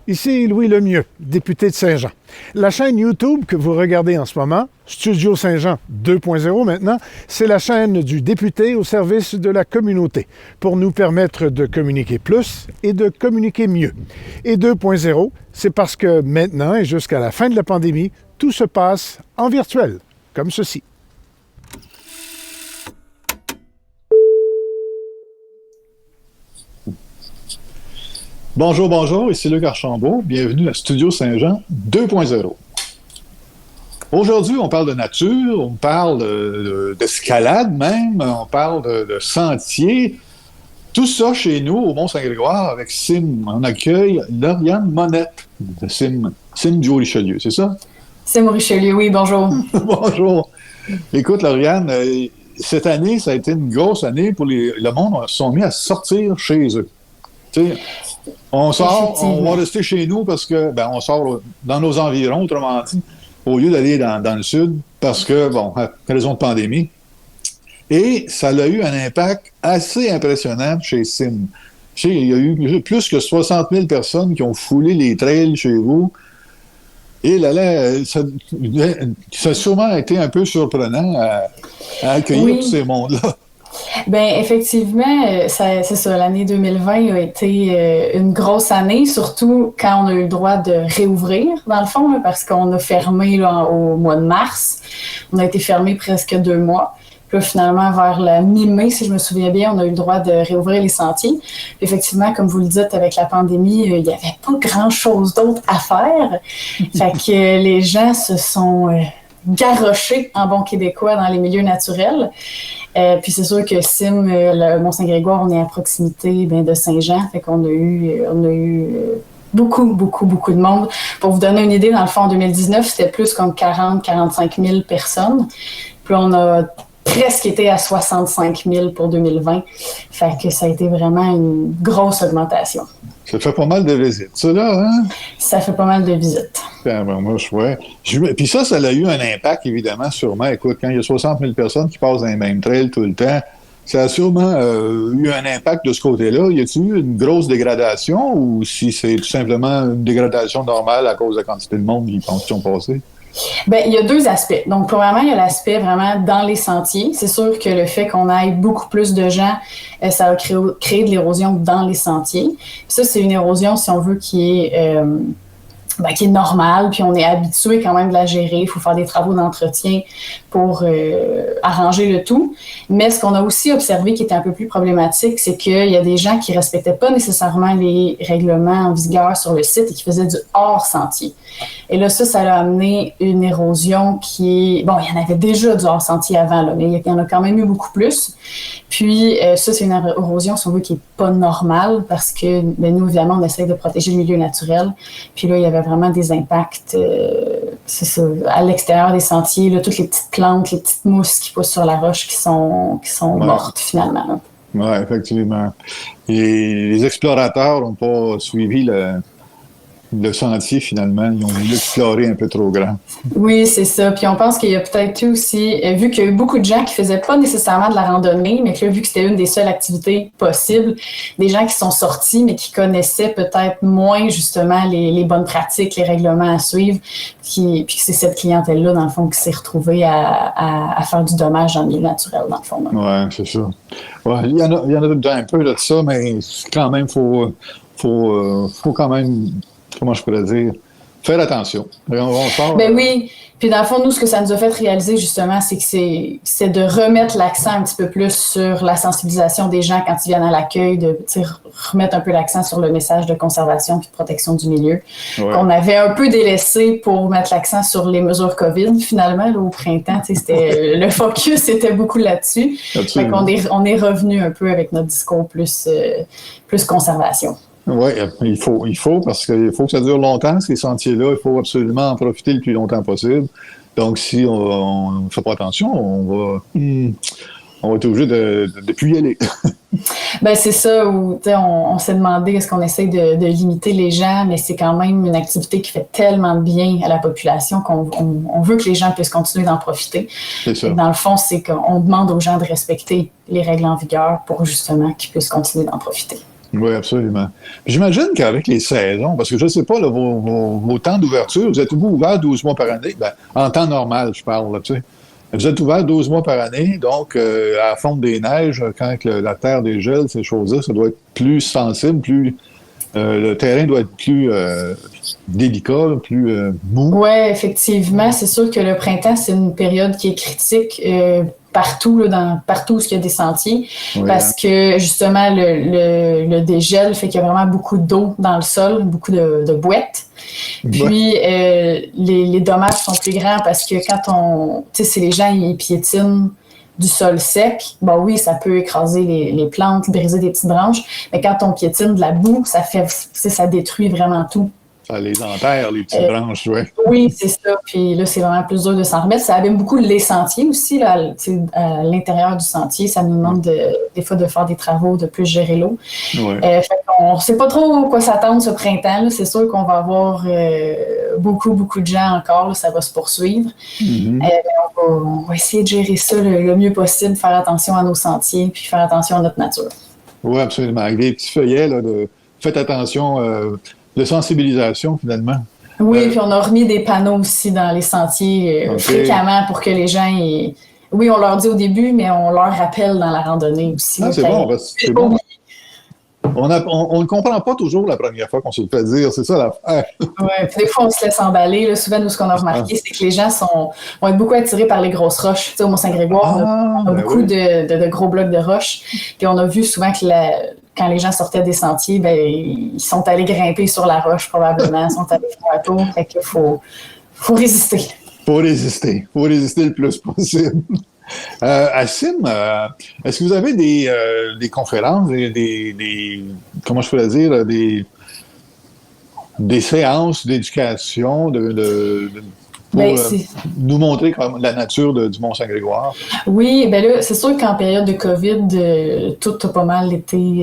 Ici Louis Lemieux, député de Saint-Jean. La chaîne YouTube que vous regardez en ce moment, Studio Saint-Jean 2.0 maintenant, c'est la chaîne du député au service de la communauté pour nous permettre de communiquer plus et de communiquer mieux. Et 2.0, c'est parce que maintenant et jusqu'à la fin de la pandémie, tout se passe en virtuel, comme ceci. Bonjour, bonjour, ici Luc Archambault. Bienvenue à Studio Saint-Jean 2.0. Aujourd'hui, on parle de nature, on parle d'escalade même, on parle de sentiers. Tout ça chez nous, au Mont-Saint-Grégoire, avec Sim. On accueille Lauriane Monette de Sim du Haut-Richelieu, c'est ça? Sim Richelieu, oui, bonjour. Bonjour. Écoute, Lauriane, cette année, ça a été une grosse année pour le monde. Se sont mis à sortir chez eux. Tu sais, on sort, on va rester chez nous parce que, on sort dans nos environs, autrement dit, au lieu d'aller dans le sud, parce que, à raison de pandémie. Et ça a eu un impact assez impressionnant chez Sim. Il y a eu plus que 60 000 personnes qui ont foulé les trails chez vous. Et là, ça a sûrement été un peu surprenant à accueillir tous ces mondes-là. Bien, effectivement, c'est ça. L'année 2020 a été une grosse année, surtout quand on a eu le droit de réouvrir, dans le fond, là, parce qu'on a fermé là, au mois de mars. On a été fermé presque 2 mois. Puis là, finalement, vers la mi-mai, si je me souviens bien, on a eu le droit de réouvrir les sentiers. Puis effectivement, comme vous le dites, avec la pandémie, il n'y avait pas grand-chose d'autre à faire. Fait que les gens se sont garrochés en bon québécois dans les milieux naturels. Puis c'est sûr que Sim, le Mont-Saint-Grégoire, on est à proximité de Saint-Jean. Fait qu'on a eu beaucoup de monde. Pour vous donner une idée, dans le fond, en 2019, c'était plus comme 40-45 000 personnes. Puis on a presque été à 65 000 pour 2020. Fait que ça a été vraiment une grosse augmentation. Ça fait pas mal de visites, ça, là, hein? Ça fait pas mal de visites. Puis ça a eu un impact, évidemment, sûrement. Écoute, quand il y a 60 000 personnes qui passent dans les mêmes trails tout le temps, ça a sûrement eu un impact de ce côté-là. Y a-t-il eu une grosse dégradation ou si c'est tout simplement une dégradation normale à cause de la quantité de monde qui sont passés? Bien, il y a 2 aspects. Donc, premièrement, il y a l'aspect vraiment dans les sentiers. C'est sûr que le fait qu'on aille beaucoup plus de gens, ça a créé de l'érosion dans les sentiers. Puis ça, c'est une érosion, si on veut, qui est normale, puis on est habitué quand même de la gérer. Il faut faire des travaux d'entretien pour arranger le tout. Mais ce qu'on a aussi observé qui était un peu plus problématique, c'est qu'il y a des gens qui ne respectaient pas nécessairement les règlements en vigueur sur le site et qui faisaient du hors-sentier. Et là, ça a amené une érosion qui est... Bon, il y en avait déjà du hors-sentier avant, là, mais il y en a quand même eu beaucoup plus. Puis ça, c'est une érosion, si on veut, qui n'est pas normale parce que nous, évidemment, on essaie de protéger le milieu naturel. Puis là, il y avait vraiment des impacts, c'est ça, à l'extérieur des sentiers, là, toutes les petites plantes, les petites mousses qui poussent sur la roche qui sont mortes, finalement. Oui, effectivement. Et les explorateurs n'ont pas suivi le sentier, finalement. Ils ont voulu explorer un peu trop grand. Oui, c'est ça. Puis on pense qu'il y a peut-être eu aussi, vu qu'il y a eu beaucoup de gens qui faisaient pas nécessairement de la randonnée, mais que là, vu que c'était une des seules activités possibles, des gens qui sont sortis, mais qui connaissaient peut-être moins, justement, les bonnes pratiques, les règlements à suivre, puis que c'est cette clientèle-là, dans le fond, qui s'est retrouvée à faire du dommage dans le milieu naturel, dans le fond. Oui, c'est ça. Ouais, il y en a un peu de ça, mais quand même, faut quand même... Comment je pourrais dire? Faire attention. Ben oui. Puis dans le fond, nous, ce que ça nous a fait réaliser, justement, c'est que c'est de remettre l'accent un petit peu plus sur la sensibilisation des gens quand ils viennent à l'accueil, de remettre un peu l'accent sur le message de conservation et de protection du milieu. Ouais. Qu'on avait un peu délaissé pour mettre l'accent sur les mesures COVID, finalement, là, au printemps. C'était, le focus était beaucoup là-dessus. Fait qu'on on est revenu un peu avec notre discours plus conservation. Oui, il faut parce qu'il faut que ça dure longtemps, ces sentiers-là. Il faut absolument en profiter le plus longtemps possible. Donc, si on ne fait pas attention, on va être obligé de plus y aller. Ben c'est ça, où on s'est demandé est-ce qu'on essaie de limiter les gens, mais c'est quand même une activité qui fait tellement de bien à la population qu'on veut que les gens puissent continuer d'en profiter. C'est ça. Et dans le fond, c'est qu'on demande aux gens de respecter les règles en vigueur pour justement qu'ils puissent continuer d'en profiter. Oui, absolument. Puis j'imagine qu'avec les saisons, parce que je ne sais pas, là, vos temps d'ouverture, vous êtes ouverts 12 mois par année? Ben, en temps normal, je parle, là, tu sais. Vous êtes ouvert 12 mois par année, donc à la fonte des neiges, quand la terre dégèle, ces choses-là, ça doit être plus sensible, plus le terrain doit être plus délicat, plus mou. Oui, effectivement. C'est sûr que le printemps, c'est une période qui est critique partout, là, partout où il y a des sentiers, parce que justement, le dégel fait qu'il y a vraiment beaucoup d'eau dans le sol, beaucoup de boîtes. Puis, les dommages sont plus grands parce que quand si les gens ils piétinent du sol sec, ben oui, ça peut écraser les plantes, briser des petites branches, mais quand on piétine de la boue, ça détruit vraiment tout. Ça les enterre, les petites branches, oui. Oui, c'est ça. Puis là, c'est vraiment plus dur de s'en remettre. Ça abîme beaucoup les sentiers aussi, là, à l'intérieur du sentier. Ça nous demande des fois de faire des travaux, de plus gérer l'eau. Ouais. Fait qu'on ne sait pas trop quoi s'attendre ce printemps. Là. C'est sûr qu'on va avoir beaucoup, beaucoup de gens encore. Là, ça va se poursuivre. Mm-hmm. On va essayer de gérer ça le mieux possible, faire attention à nos sentiers, puis faire attention à notre nature. Oui, absolument. Avec des petits feuillets, là, faites attention, de sensibilisation, finalement. Oui, puis on a remis des panneaux aussi dans les sentiers fréquemment pour que les gens... Oui, on leur dit au début, mais on leur rappelle dans la randonnée aussi. Ah, c'est bon, c'est bon. On ne comprend pas toujours la première fois qu'on se le fait dire, c'est ça l'affaire. Oui, des fois on se laisse emballer. Là. Souvent, nous, ce qu'on a remarqué, c'est que les gens vont être beaucoup attirés par les grosses roches. Tu sais, au Mont-Saint-Grégoire, on a beaucoup de gros blocs de roches. Puis on a vu souvent que quand les gens sortaient des sentiers, ben, ils sont allés grimper sur la roche probablement, ils sont allés faire un tour. Fait qu'il faut résister. Faut résister le plus possible. Assim, est-ce que vous avez des conférences, comment je pourrais dire, des séances d'éducation pour nous montrer la nature du Mont-Saint-Grégoire? Oui, bien là, c'est sûr qu'en période de COVID, tout a pas mal été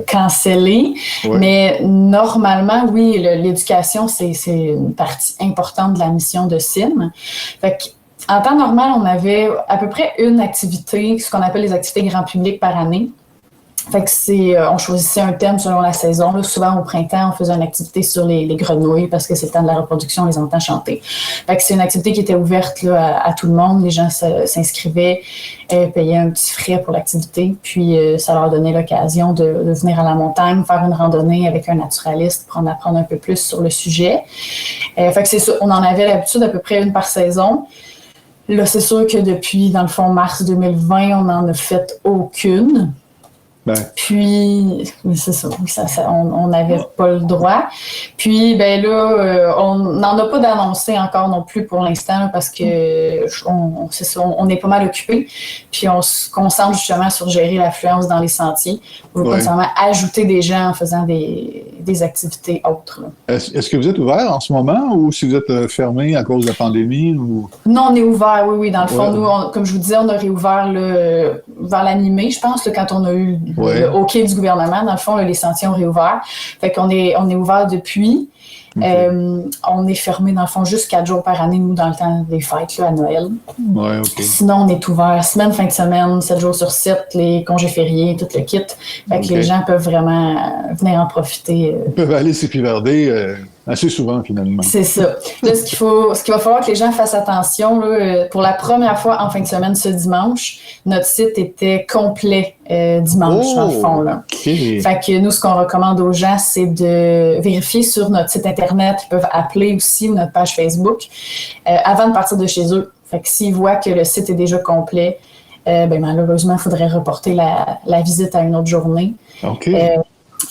cancellé. Ouais. Mais normalement, oui, l'éducation, c'est une partie importante de la mission de CIM. Fait qu'en temps normal, on avait à peu près une activité, ce qu'on appelle les activités grand public par année. Fait que on choisissait un thème selon la saison. Là, souvent, au printemps, on faisait une activité sur les grenouilles parce que c'est le temps de la reproduction, on les entend chanter. Fait que c'est une activité qui était ouverte là, à tout le monde. Les gens s'inscrivaient, payaient un petit frais pour l'activité. Puis, ça leur donnait l'occasion de venir à la montagne, faire une randonnée avec un naturaliste pour en apprendre un peu plus sur le sujet. Fait que c'est ça. On en avait l'habitude à peu près une par saison. Là, c'est sûr que depuis, dans le fond, mars 2020, on n'en a fait aucune. Puis, c'est ça, on n'avait pas le droit. Puis, ben là, on n'en a pas d'annoncé encore non plus pour l'instant là, parce que on est pas mal occupé. Puis, on se concentre justement sur gérer l'affluence dans les sentiers. On veut pas nécessairement ajouter des gens en faisant des activités autres. Est-ce que vous êtes ouvert en ce moment ou si vous êtes fermé à cause de la pandémie? Ou... Non, on est ouvert, oui. Dans le fond, nous, comme je vous disais, on a réouvert vers la mi-mai, je pense, là, quand on a eu le OK du gouvernement. Dans le fond, là, les sentiers ont réouvert. Fait qu'on est ouvert depuis. Okay. On est fermé, dans le fond, juste 4 jours par année, nous, dans le temps des fêtes, là, à Noël. Ouais, okay. Sinon, on est ouvert semaine, fin de semaine, 7 jours sur 7, les congés fériés, tout le kit. Fait que les gens peuvent vraiment venir en profiter. Ils peuvent aller s'épivarder assez souvent, finalement. C'est ça. Là, ce qu'il va falloir que les gens fassent attention, là, pour la première fois en fin de semaine, ce dimanche, notre site était complet dimanche, dans le fond. Là. Okay. Fait que nous, ce qu'on recommande aux gens, c'est de vérifier sur notre site Internet. Ils peuvent appeler aussi ou notre page Facebook avant de partir de chez eux. Fait que s'ils voient que le site est déjà complet, malheureusement, il faudrait reporter la visite à une autre journée. OK.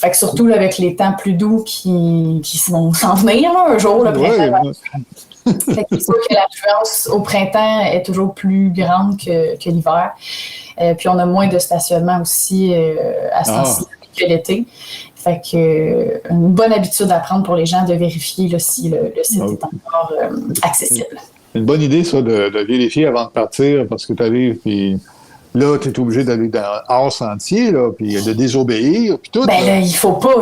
Fait que surtout là, avec les temps plus doux qui vont s'en venir là, un jour, le printemps. Fait que c'est sûr que l'affluence au printemps est toujours plus grande que l'hiver. Puis on a moins de stationnement aussi à ce temps-ci que l'été. Fait que une bonne habitude à prendre pour les gens de vérifier là, si le site est encore accessible. Une bonne idée, ça, de vérifier avant de partir parce que tu arrives puis... Là, tu es obligé d'aller hors sentier, là, puis de désobéir, puis tout. Ben là, il faut pas,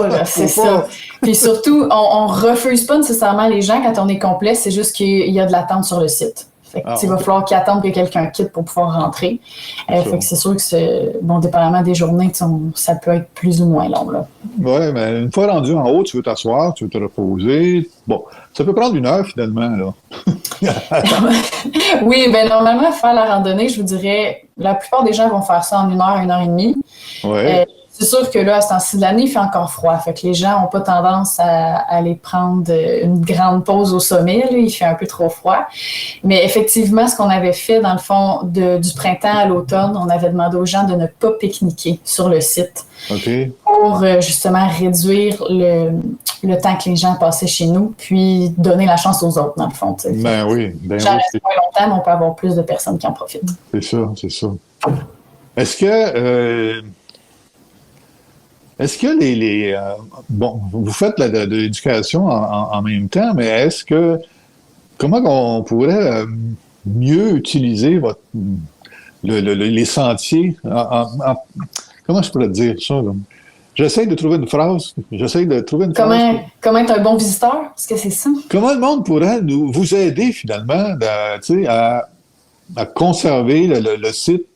là, c'est ça. Puis surtout, on refuse pas nécessairement les gens quand on est complet, c'est juste qu'il y a de l'attente sur le site. Fait que, il va falloir qu'ils attendent que quelqu'un quitte pour pouvoir rentrer. Fait que c'est sûr que dépendamment des journées, ça peut être plus ou moins long, là. Oui, mais une fois rendu en haut, tu veux t'asseoir, tu veux te reposer. Bon, ça peut prendre 1 heure, finalement, là. Oui, ben normalement, faire la randonnée, je vous dirais, la plupart des gens vont faire ça en 1 heure, 1 heure et demie. Oui. C'est sûr que là, à ce temps-ci de l'année, il fait encore froid. Fait que les gens n'ont pas tendance à aller prendre une grande pause au sommet. Là, il fait un peu trop froid. Mais effectivement, ce qu'on avait fait, dans le fond, du printemps à l'automne, on avait demandé aux gens de ne pas pique-niquer sur le site. OK. Pour justement réduire le temps que les gens passaient chez nous, puis donner la chance aux autres, dans le fond. T'sais. Ben oui. Ben les gens oui, restent moins longtemps, mais on peut avoir plus de personnes qui en profitent. c'est ça, c'est ça. Est-ce que... Est-ce que bon, vous faites de l'éducation en même temps, mais comment on pourrait mieux utiliser les sentiers? Comment je pourrais dire ça? Là? J'essaie de trouver une phrase. Comment être un bon visiteur? Est-ce que c'est ça? Comment le monde pourrait vous aider finalement à conserver le site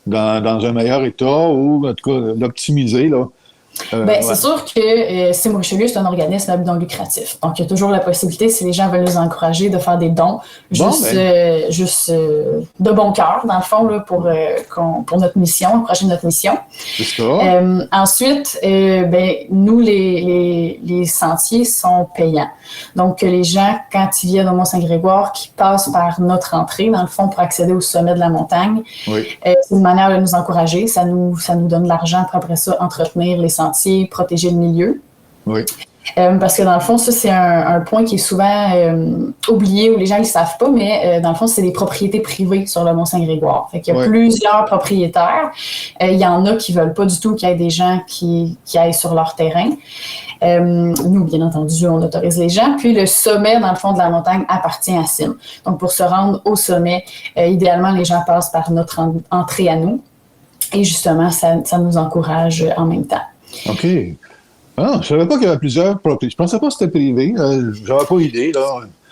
dans un meilleur état ou en tout cas l'optimiser, là? C'est sûr que CIM Richelieu, c'est un organisme à but non lucratif. Donc, il y a toujours la possibilité, si les gens veulent nous encourager, de faire des dons, juste de bon cœur, dans le fond, là, pour notre mission, encourager notre mission. C'est ça. Ensuite, nous, les sentiers sont payants. Donc, les gens, quand ils viennent au Mont-Saint-Grégoire, qui passent par notre entrée, dans le fond, pour accéder au sommet de la montagne, c'est une manière de nous encourager. Ça nous donne de l'argent pour, après ça, entretenir les sentiers, protéger le milieu. Oui. Parce que dans le fond, ça, c'est un point qui est souvent oublié ou les gens ne le savent pas, mais dans le fond, c'est des propriétés privées sur le Mont-Saint-Grégoire. Fait qu'il y a plusieurs propriétaires. Il y en a qui ne veulent pas du tout qu'il y ait des gens qui aillent sur leur terrain. Nous, bien entendu, on autorise les gens. Puis le sommet, dans le fond de la montagne, appartient à CIM. Donc, pour se rendre au sommet, idéalement, les gens passent par notre entrée à nous. Et justement, ça nous encourage en même temps. OK. Ah, je ne savais pas qu'il y avait plusieurs propriétés. Je pensais pas que c'était privé. J'avais pas idée, là.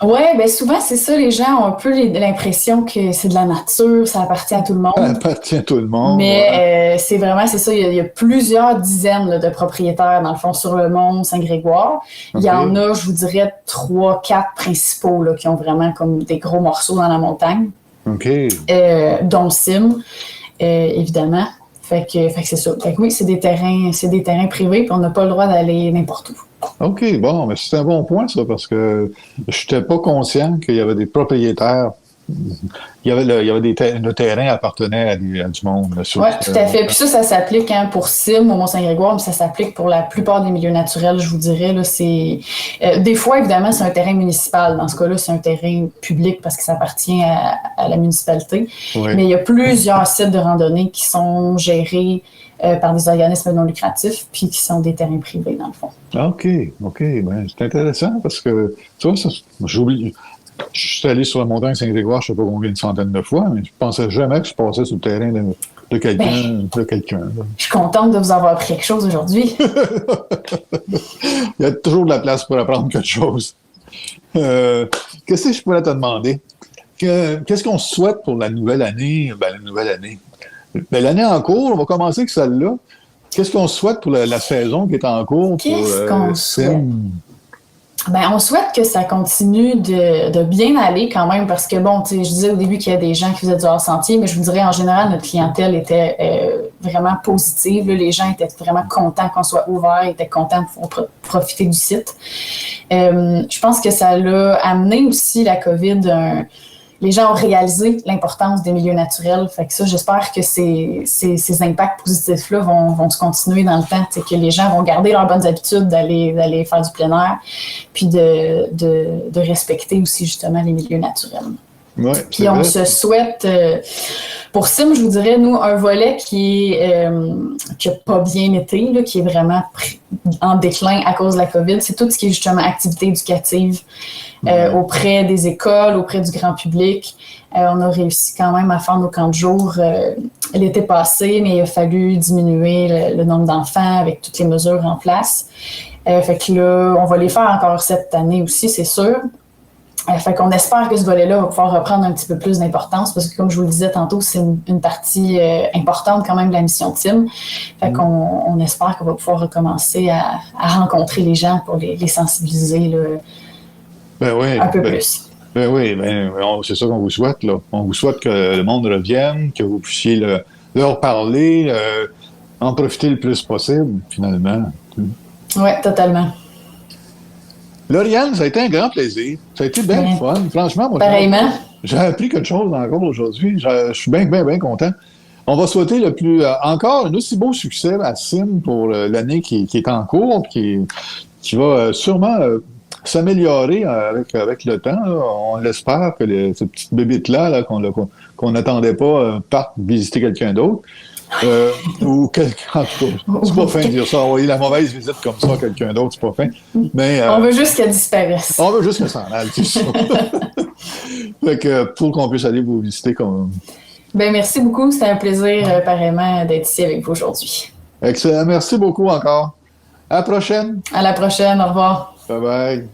Oui, bien souvent, c'est ça. Les gens ont un peu l'impression que c'est de la nature, ça appartient à tout le monde. Ça appartient à tout le monde. Mais c'est ça. Il y a plusieurs dizaines là, de propriétaires, dans le fond, sur le mont Saint-Grégoire. Okay. Il y en a, je vous dirais, 3-4 principaux là, qui ont vraiment comme des gros morceaux dans la montagne. OK. Dont CIM, évidemment. Fait que c'est ça. Fait que oui, c'est des terrains privés, puis on n'a pas le droit d'aller n'importe où. OK, bon, mais c'est un bon point, ça, parce que je n'étais pas conscient qu'il y avait des propriétaires. Le terrain appartenait à du monde. Oui, tout à fait. Puis ça s'applique pour CIM au Mont-Saint-Grégoire, mais ça s'applique pour la plupart des milieux naturels, je vous dirais. Là, des fois, évidemment, c'est un terrain municipal. Dans ce cas-là, c'est un terrain public parce que ça appartient à la municipalité. Oui. Mais il y a plusieurs sites de randonnée qui sont gérés par des organismes non lucratifs, puis qui sont des terrains privés, dans le fond. OK. Ben, c'est intéressant parce que, tu vois, j'oublie. Je suis allé sur la montagne Saint-Grégoire, je ne sais pas combien de centaines de fois, mais je ne pensais jamais que je passais sur le terrain de quelqu'un. Je suis contente de vous avoir appris quelque chose aujourd'hui. Il y a toujours de la place pour apprendre quelque chose. Qu'est-ce que je pourrais te demander? Qu'est-ce qu'on souhaite pour la nouvelle année? L'année en cours, on va commencer avec celle-là. Qu'est-ce qu'on souhaite pour la saison qui est en cours? Qu'est-ce qu'on souhaite? On souhaite que ça continue de bien aller quand même parce que, je disais au début qu'il y a des gens qui faisaient du hors-sentier, mais je vous dirais, en général, notre clientèle était vraiment positive. Là, les gens étaient vraiment contents qu'on soit ouvert, étaient contents de profiter du site. Je pense que ça l'a amené aussi, la COVID, les gens ont réalisé l'importance des milieux naturels. Fait que ça, j'espère que ces impacts positifs-là vont se continuer dans le temps, que les gens vont garder leurs bonnes habitudes d'aller faire du plein air, puis de respecter aussi justement les milieux naturels. Ouais, puis on se souhaite, pour CIM, je vous dirais, nous, un volet qui n'a pas bien été, là, qui est vraiment en déclin à cause de la COVID, c'est tout ce qui est justement activité éducative auprès des écoles, auprès du grand public. On a réussi quand même à faire nos camps de jour l'été passé, mais il a fallu diminuer le nombre d'enfants avec toutes les mesures en place. Fait que là, on va les faire encore cette année aussi, c'est sûr. Fait qu'on espère que ce volet-là va pouvoir reprendre un petit peu plus d'importance parce que, comme je vous le disais tantôt, c'est une partie importante quand même de la mission Team. Fait qu'on espère qu'on va pouvoir recommencer à rencontrer les gens pour les sensibiliser là, un peu plus. C'est ça qu'on vous souhaite, là. On vous souhaite que le monde revienne, que vous puissiez leur parler, en profiter le plus possible, finalement. Oui, totalement. Lauriane, ça a été un grand plaisir. Ça a été bien fun. Franchement, moi, pareillement. J'ai appris quelque chose encore aujourd'hui. Je suis bien content. On va souhaiter encore un aussi beau succès à Sim pour l'année qui est en cours, qui va sûrement s'améliorer avec le temps. Là. On l'espère que cette petite bébite-là qu'on n'attendait pas parte visiter quelqu'un d'autre. Ou quelqu'un, en tout cas, c'est pas fin de dire ça. Envoyer la mauvaise visite comme ça à quelqu'un d'autre, c'est pas fin. Mais, on veut juste qu'elle disparaisse. On veut juste qu'elle s'en aille, c'est ça. Fait que pour qu'on puisse aller vous visiter comme. Ben merci beaucoup. C'était un plaisir, pareillement, d'être ici avec vous aujourd'hui. Excellent. Merci beaucoup encore. À la prochaine. À la prochaine. Au revoir. Bye bye.